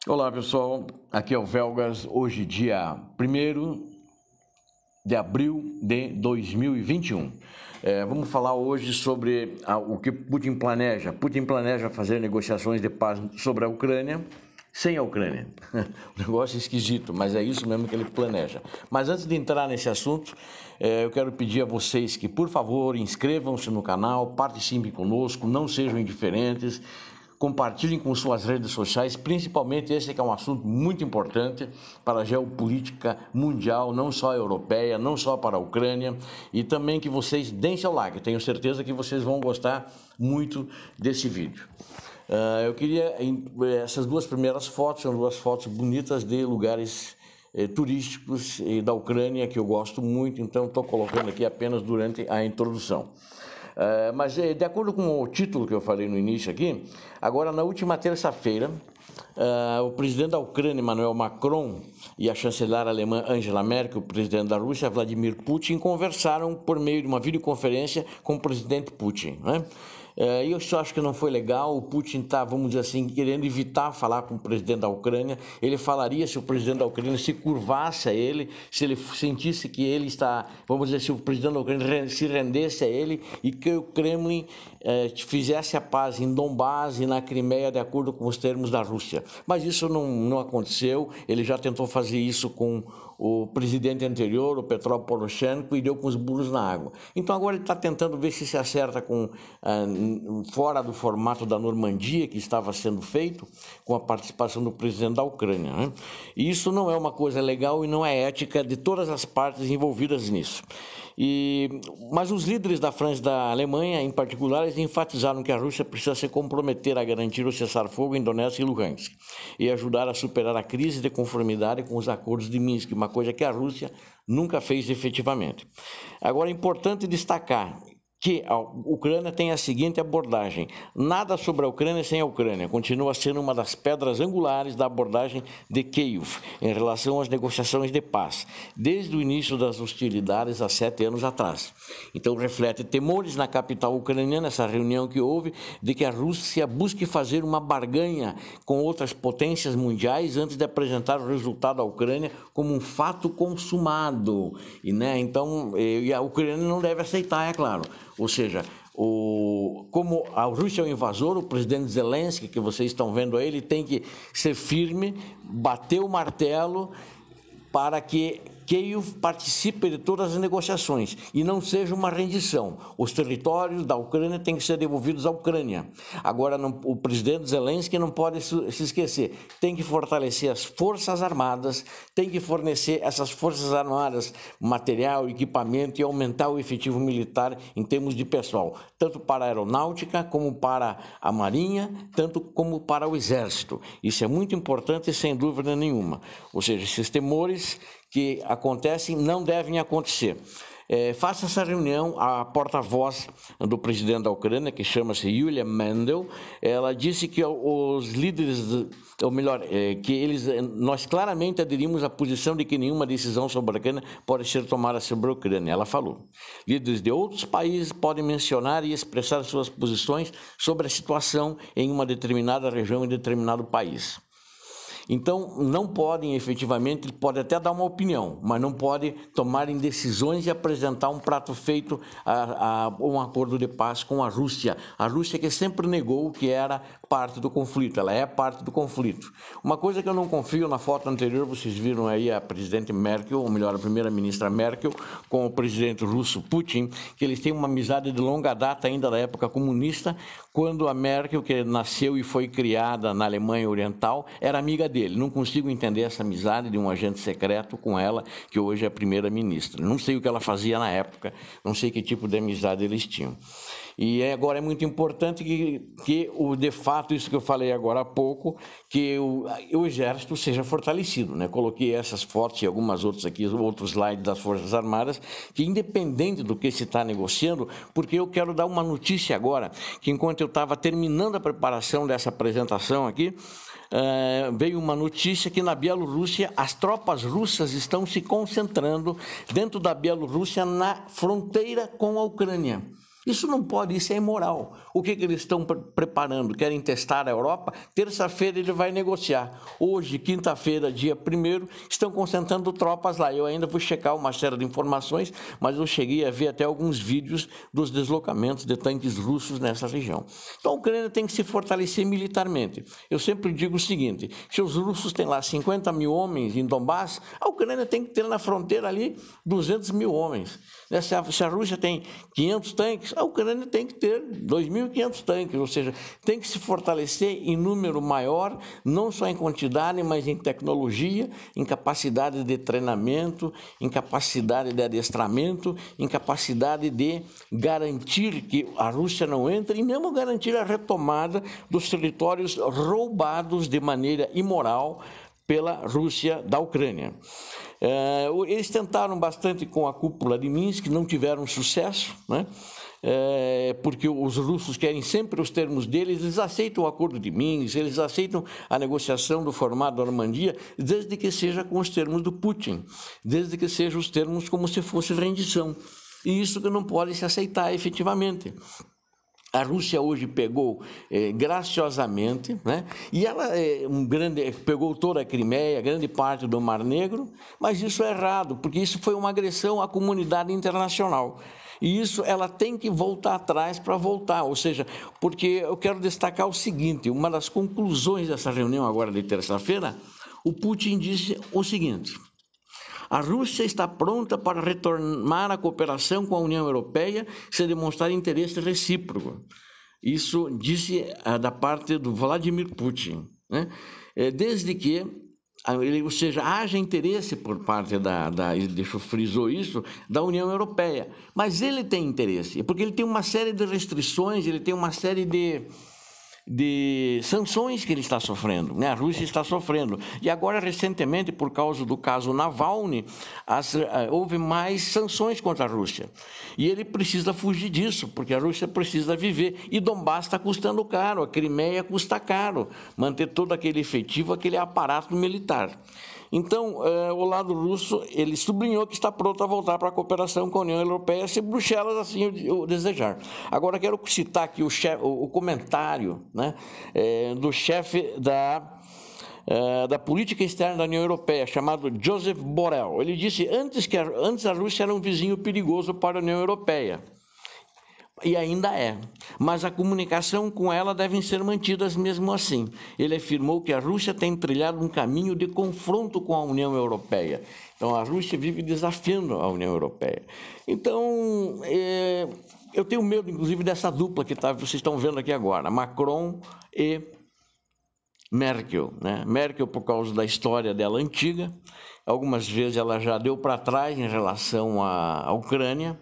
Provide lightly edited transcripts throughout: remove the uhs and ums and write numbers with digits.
Olá pessoal, aqui é o Velgas, hoje dia 1º de abril de 2021. Vamos falar hoje sobre o que Putin planeja. Putin planeja fazer negociações de paz sobre a Ucrânia, sem a Ucrânia. Um negócio esquisito, mas é isso mesmo que ele planeja. Mas antes de entrar nesse assunto, eu quero pedir a vocês que, por favor, inscrevam-se no canal, participem conosco, não sejam indiferentes, compartilhem com suas redes sociais, principalmente esse que é um assunto muito importante para a geopolítica mundial, não só europeia, não só para a Ucrânia, e também que vocês deem seu like. Tenho certeza que vocês vão gostar muito desse vídeo. Eu queria, essas duas primeiras fotos são duas fotos bonitas de lugares turísticos da Ucrânia que eu gosto muito, então estou colocando aqui apenas durante a introdução. Mas de acordo com o título que eu falei no início aqui, agora na última terça-feira, o presidente da Ucrânia, Emmanuel Macron, e a chanceler alemã Angela Merkel, o presidente da Rússia, Vladimir Putin, conversaram por meio de uma videoconferência com o presidente Putin, né? Eu só acho que não foi legal. O Putin está, vamos dizer assim, querendo evitar falar com o presidente da Ucrânia. Ele falaria se o presidente da Ucrânia se curvasse a ele, se ele sentisse que ele está, vamos dizer, se o presidente da Ucrânia se rendesse a ele e que o Kremlin fizesse a paz em Donbás e na Crimeia de acordo com os termos da Rússia. Mas isso não aconteceu. Ele já tentou fazer isso com o presidente anterior, o Petro Poroshenko, e deu com os burros na água. Então agora ele está tentando ver se acerta com fora do formato da Normandia que estava sendo feito, com a participação do presidente da Ucrânia, né? E isso não é uma coisa legal e não é ética de todas as partes envolvidas nisso. Mas os líderes da França e da Alemanha, em particular, eles enfatizaram que a Rússia precisa se comprometer a garantir o cessar-fogo em Donetsk e Luhansk e ajudar a superar a crise de conformidade com os acordos de Minsk, uma coisa que a Rússia nunca fez efetivamente. Agora é importante destacar que a Ucrânia tem a seguinte abordagem: nada sobre a Ucrânia sem a Ucrânia. Continua sendo uma das pedras angulares da abordagem de Kiev em relação às negociações de paz, desde o início das hostilidades há 7 anos atrás. Então reflete temores na capital ucraniana, essa reunião que houve, de que a Rússia busque fazer uma barganha com outras potências mundiais antes de apresentar o resultado à Ucrânia como um fato consumado. Então, a Ucrânia não deve aceitar, é claro. Ou seja, como a Rússia é o invasor, o presidente Zelensky, que vocês estão vendo aí, ele tem que ser firme, bater o martelo para que Kiev participe de todas as negociações e não seja uma rendição. Os territórios da Ucrânia têm que ser devolvidos à Ucrânia. Agora, o presidente Zelensky não pode se esquecer, tem que fortalecer as forças armadas, tem que fornecer essas forças armadas material, equipamento e aumentar o efetivo militar em termos de pessoal, tanto para a aeronáutica como para a marinha, tanto como para o exército. Isso é muito importante, sem dúvida nenhuma. Ou seja, esses temores que acontecem não devem acontecer. Faça essa reunião, a porta-voz do presidente da Ucrânia, que chama-se Yulia Mendel, ela disse que os líderes, ou melhor, nós claramente aderimos à posição de que nenhuma decisão sobre a Ucrânia pode ser tomada sobre a Ucrânia. Ela falou: líderes de outros países podem mencionar e expressar suas posições sobre a situação em uma determinada região, em determinado país. Então, não podem efetivamente, pode até dar uma opinião, mas não pode tomarem decisões e apresentar um prato feito a um acordo de paz com a Rússia. A Rússia que sempre negou que era parte do conflito, ela é parte do conflito. Uma coisa que eu não confio, na foto anterior vocês viram aí a presidente Merkel, ou melhor, a primeira-ministra Merkel, com o presidente russo Putin, que eles têm uma amizade de longa data ainda da época comunista, quando a Merkel, que nasceu e foi criada na Alemanha Oriental, era amiga dele. Não consigo entender essa amizade de um agente secreto com ela, que hoje é primeira-ministra. Não sei o que ela fazia na época, não sei que tipo de amizade eles tinham. E agora é muito importante que de fato, isso que eu falei agora há pouco, que o exército seja fortalecido, né? Coloquei essas fotos e algumas outras aqui, outros slides das Forças Armadas, que independente do que se está negociando, porque eu quero dar uma notícia agora, que enquanto eu estava terminando a preparação dessa apresentação aqui, veio uma notícia que na Bielorrússia as tropas russas estão se concentrando dentro da Bielorrússia na fronteira com a Ucrânia. Isso não pode, isso é imoral. O que eles estão preparando? Querem testar a Europa? Terça-feira ele vai negociar. Hoje, quinta-feira, dia 1º, estão concentrando tropas lá. Eu ainda vou checar uma série de informações, mas eu cheguei a ver até alguns vídeos dos deslocamentos de tanques russos nessa região. Então a Ucrânia tem que se fortalecer militarmente. Eu sempre digo o seguinte, se os russos têm lá 50 mil homens em Donbass, a Ucrânia tem que ter na fronteira ali 200 mil homens. Se a Rússia tem 500 tanques, a Ucrânia tem que ter 2.500 tanques, ou seja, tem que se fortalecer em número maior, não só em quantidade, mas em tecnologia, em capacidade de treinamento, em capacidade de adestramento, em capacidade de garantir que a Rússia não entre e mesmo garantir a retomada dos territórios roubados de maneira imoral pela Rússia da Ucrânia. Eles tentaram bastante com a cúpula de Minsk, não tiveram sucesso, né? Porque os russos querem sempre os termos deles, eles aceitam o acordo de Minsk, eles aceitam a negociação do formato da Normandia, desde que seja com os termos do Putin, desde que sejam os termos como se fosse rendição. E isso que não pode se aceitar efetivamente. A Rússia hoje pegou graciosamente, né? E ela pegou toda a Crimeia, grande parte do Mar Negro, mas isso é errado, porque isso foi uma agressão à comunidade internacional. E isso ela tem que voltar atrás para voltar, ou seja, porque eu quero destacar o seguinte, uma das conclusões dessa reunião agora de terça-feira, o Putin disse o seguinte: a Rússia está pronta para retomar a cooperação com a União Europeia se demonstrar interesse recíproco. Isso disse da parte do Vladimir Putin, né? Desde que, ou seja, haja interesse por parte frisou isso, da União Europeia. Mas ele tem interesse, porque ele tem uma série de restrições, ele tem uma série de sanções que ele está sofrendo, né? A Rússia está sofrendo. E agora, recentemente, por causa do caso Navalny, houve mais sanções contra a Rússia. E ele precisa fugir disso, porque a Rússia precisa viver. E Donbass está custando caro, a Crimeia custa caro, manter todo aquele efetivo, aquele aparato militar. Então, o lado russo, ele sublinhou que está pronto a voltar para a cooperação com a União Europeia, se Bruxelas assim o desejar. Agora, quero citar aqui o comentário, né, do chefe da política externa da União Europeia, chamado Joseph Borrell. Ele disse antes a Rússia era um vizinho perigoso para a União Europeia. E ainda é, mas a comunicação com ela devem ser mantidas mesmo assim. Ele afirmou que a Rússia tem trilhado um caminho de confronto com a União Europeia. Então a Rússia vive desafiando a União Europeia. Então eu tenho medo, inclusive, dessa dupla que vocês estão vendo aqui agora, Macron e Merkel, né? Merkel por causa da história dela antiga, algumas vezes ela já deu para trás em relação à Ucrânia,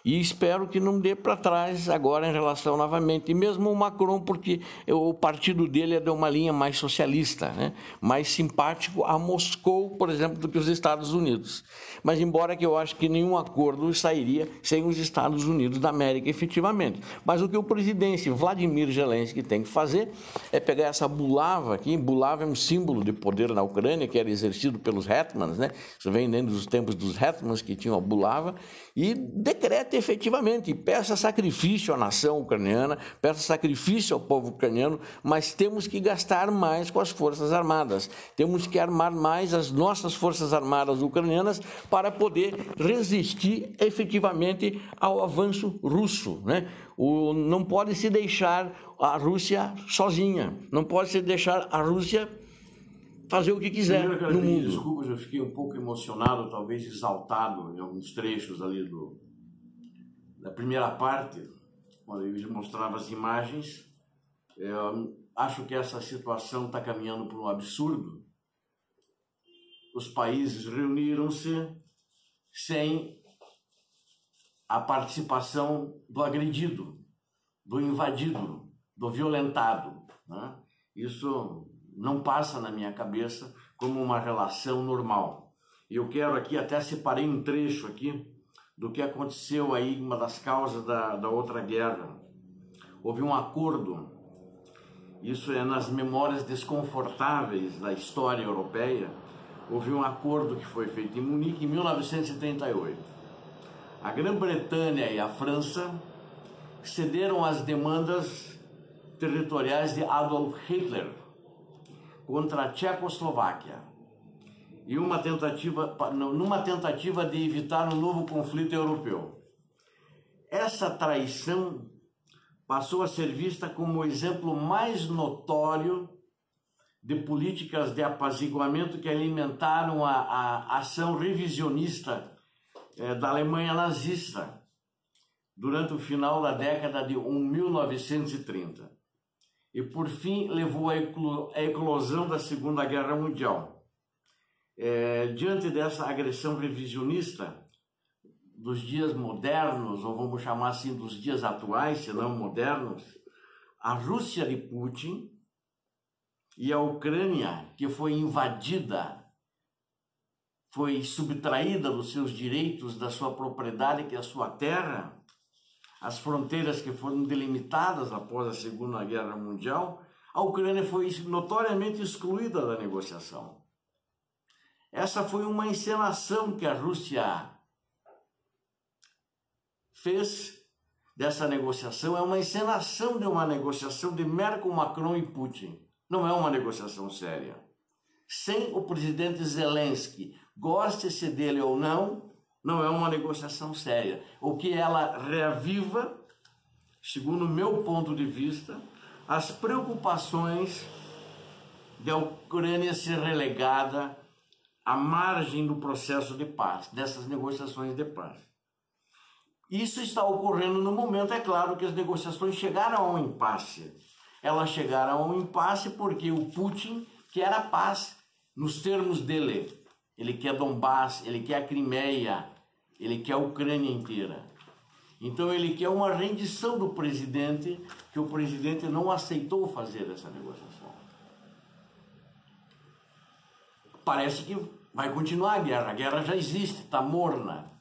e espero que não dê para trás agora em relação novamente. E mesmo o Macron, porque o partido dele é de uma linha mais socialista, né? Mais simpático a Moscou, por exemplo, do que os Estados Unidos. Mas embora que eu acho que nenhum acordo sairia sem os Estados Unidos da América, efetivamente. Mas o que o presidente Vladimir Zelensky tem que fazer é pegar essa bulava aqui. Bulava é um símbolo de poder na Ucrânia, que era exercido pelos hetmans, né? Isso vem dentro dos tempos dos hetmans, que tinham a bulava, e decreta efetivamente, peça sacrifício à nação ucraniana, peça sacrifício ao povo ucraniano, mas temos que gastar mais com as Forças Armadas, temos que armar mais as nossas Forças Armadas ucranianas para poder resistir efetivamente ao avanço russo, né? Não pode se deixar a Rússia sozinha, não pode se deixar a Rússia fazer o que quiser no mundo. Desculpa, eu fiquei um pouco emocionado, talvez exaltado em alguns trechos ali da primeira parte, quando ele mostrava as imagens. Eu acho que essa situação está caminhando para um absurdo. Os países reuniram-se sem a participação do agredido, do invadido, do violentado, né? Isso não passa na minha cabeça como uma relação normal. E eu quero aqui, até separei um trecho aqui do que aconteceu aí, uma das causas da outra guerra. Houve um acordo, isso é nas memórias desconfortáveis da história europeia, houve um acordo que foi feito em Munique em 1978. A Grã-Bretanha e a França cederam às demandas territoriais de Adolf Hitler contra a Tchecoslováquia e numa tentativa de evitar um novo conflito europeu. Essa traição passou a ser vista como o exemplo mais notório de políticas de apaziguamento que alimentaram a ação revisionista da Alemanha nazista durante o final da década de 1930 e, por fim, levou à eclosão da Segunda Guerra Mundial. Diante dessa agressão revisionista dos dias modernos, ou vamos chamar assim dos dias atuais, se não modernos, a Rússia de Putin e a Ucrânia, que foi invadida, foi subtraída dos seus direitos, da sua propriedade, que é a sua terra, as fronteiras que foram delimitadas após a Segunda Guerra Mundial, a Ucrânia foi notoriamente excluída da negociação. Essa foi uma encenação que a Rússia fez dessa negociação, é uma encenação de uma negociação de Merkel, Macron e Putin. Não é uma negociação séria. Sem o presidente Zelensky, goste-se dele ou não, não é uma negociação séria. O que ela reaviva, segundo o meu ponto de vista, as preocupações da Ucrânia ser relegada à margem do processo de paz, dessas negociações de paz. Isso está ocorrendo no momento, é claro que as negociações chegaram a um impasse. Elas chegaram a um impasse porque o Putin quer a paz nos termos dele. Ele quer Donbass, ele quer a Crimeia, ele quer a Ucrânia inteira. Então ele quer uma rendição do presidente, que o presidente não aceitou fazer essa negociação. Parece que vai continuar a guerra já existe, está morna.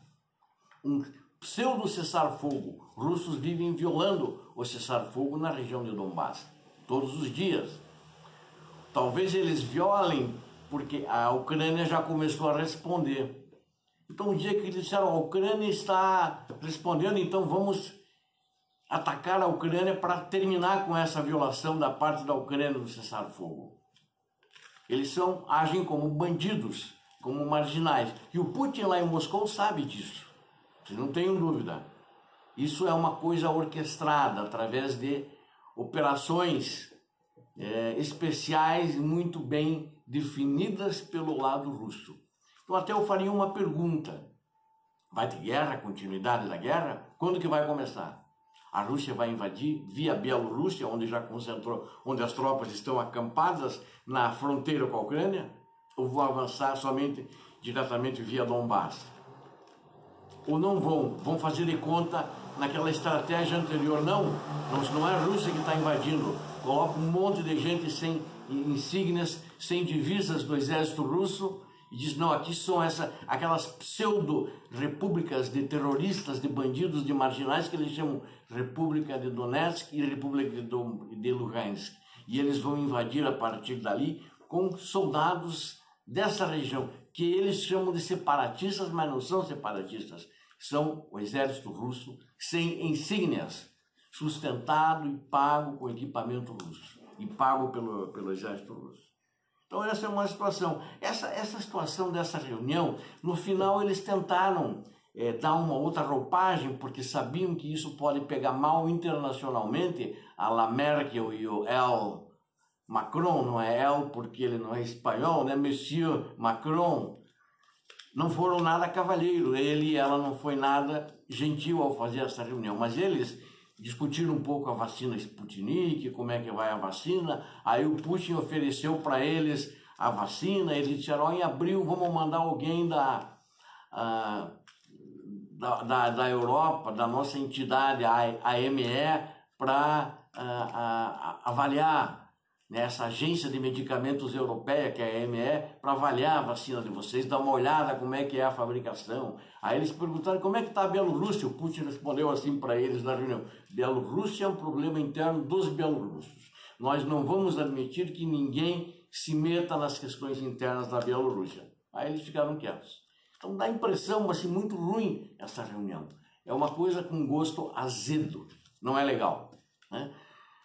Um pseudo cessar-fogo. Russos vivem violando o cessar-fogo na região de Donbass, todos os dias. Talvez eles violem porque a Ucrânia já começou a responder. Então, um dia que eles disseram, a Ucrânia está respondendo, então vamos atacar a Ucrânia para terminar com essa violação da parte da Ucrânia do cessar-fogo. Eles agem como bandidos, como marginais. E o Putin lá em Moscou sabe disso. Vocês não tenham dúvida. Isso é uma coisa orquestrada através de operações especiais muito bem definidas pelo lado russo. Então até eu faria uma pergunta. Vai ter guerra, continuidade da guerra? Quando que vai começar? A Rússia vai invadir via Bielorrússia, onde já concentrou, onde as tropas estão acampadas na fronteira com a Ucrânia? Ou vão avançar somente diretamente via Donbass? Ou não vão fazer de conta naquela estratégia anterior? Não é a Rússia que está invadindo. Coloca um monte de gente sem insígnias, sem divisas do exército russo e diz, não, aqui são aquelas pseudo-repúblicas de terroristas, de bandidos, de marginais que eles chamam República de Donetsk e República de Luhansk. E eles vão invadir a partir dali com soldados dessa região, que eles chamam de separatistas, mas não são separatistas. São o exército russo sem insígnias, sustentado e pago com equipamento russo, e pago pelo exército russo. Então essa é uma situação. Essa situação dessa reunião, no final eles tentaram dar uma outra roupagem, porque sabiam que isso pode pegar mal internacionalmente, a la Merkel e o El Macron, não é El porque ele não é espanhol, né? Monsieur Macron, não foram nada cavalheiro, ele e ela não foi nada gentil ao fazer essa reunião, mas eles discutiram um pouco a vacina Sputnik, como é que vai a vacina, aí o Putin ofereceu para eles a vacina, eles disseram, em abril vamos mandar alguém da Europa, da nossa entidade, a AME, para avaliar, né, essa agência de medicamentos europeia, que é a AME, para avaliar a vacina de vocês, dar uma olhada como é que é a fabricação. Aí eles perguntaram como é que está a Bielorrússia. O Putin respondeu assim para eles na reunião, Bielorrússia é um problema interno dos bielorrussos. Nós não vamos admitir que ninguém se meta nas questões internas da Bielorrússia. Aí eles ficaram quietos. Então dá a impressão assim, muito ruim essa reunião. É uma coisa com gosto azedo. não é legal, né?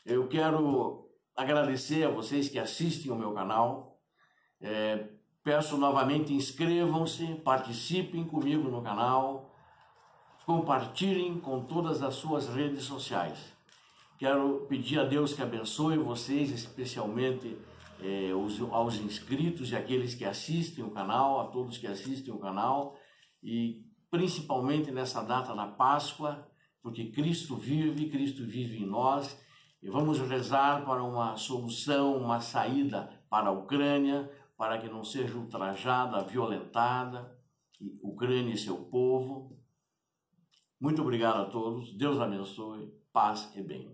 Eu quero agradecer a vocês que assistem ao meu canal. Peço novamente, inscrevam-se, participem comigo no canal, compartilhem com todas as suas redes sociais. Quero pedir a Deus que abençoe vocês, especialmente aos inscritos e aqueles que assistem o canal, a todos que assistem o canal, e principalmente nessa data da Páscoa, porque Cristo vive em nós, e vamos rezar para uma solução, uma saída para a Ucrânia, para que não seja ultrajada, violentada, Ucrânia e seu povo. Muito obrigado a todos, Deus abençoe, paz e bem.